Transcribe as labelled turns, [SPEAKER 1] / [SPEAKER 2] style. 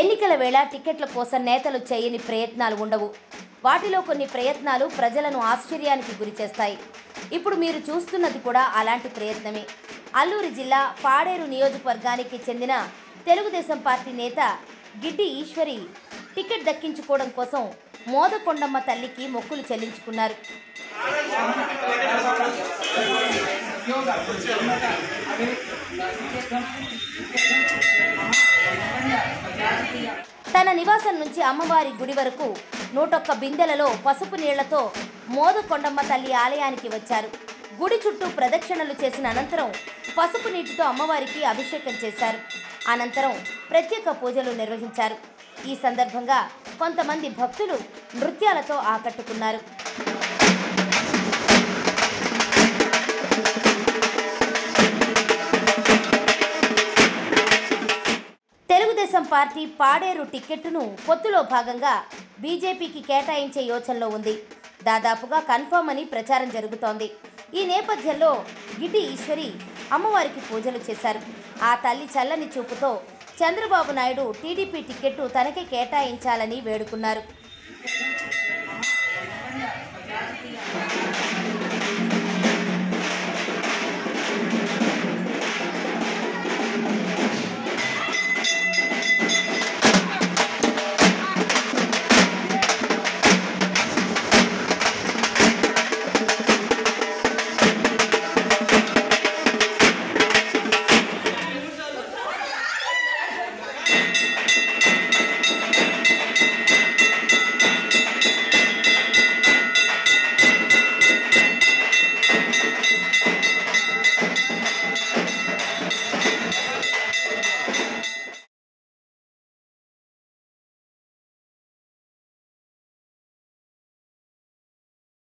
[SPEAKER 1] ఎన్నికల వేళ టికెట్ల కోసం నేతలు చేయని ప్రయత్నాలు ఉండవు. వాటిలో కొన్ని ప్రయత్నాలు ప్రజలను ఆశ్చర్యానికి గురిచేస్తాయి. ఇప్పుడు మీరు చూస్తున్నది కూడా అలాంటి ప్రయత్నమే. అల్లూరి జిల్లా పాడేరు నియోజకవర్గానికి చెందిన తెలుగుదేశం పార్టీ నేత గిడ్డి ఈశ్వరి టికెట్ దక్కించుకోవడం కోసం మోదకొండమ్మ తల్లికి మొక్కులు చెల్లించుకున్నారు. తన నివాసం నుంచి అమ్మవారి గుడి వరకు 101 బిందెలలో పసుపు నీళ్లతో మోదకొండమ్మ తల్లి ఆలయానికి వచ్చారు. గుడి చుట్టూ ప్రదక్షిణలు చేసిన అనంతరం పసుపు నీటితో అమ్మవారికి అభిషేకం చేశారు. అనంతరం ప్రత్యేక పూజలు నిర్వహించారు. ఈ సందర్భంగా కొంతమంది భక్తులు నృత్యాలతో ఆకట్టుకున్నారు. తెలుగుదేశం పార్టీ పాడేరు టిక్కెట్టును పొత్తులో భాగంగా బీజేపీకి కేటాయించే యోచనలో ఉంది. దాదాపుగా కన్ఫర్మ్ అని ప్రచారం జరుగుతోంది. ఈ నేపథ్యంలో గిడ్డి ఈశ్వరి అమ్మవారికి పూజలు చేశారు. ఆ తల్లి చల్లని చూపుతో చంద్రబాబు నాయుడు టీడీపీ టిక్కెట్టు తనకే కేటాయించాలని వేడుకున్నారు.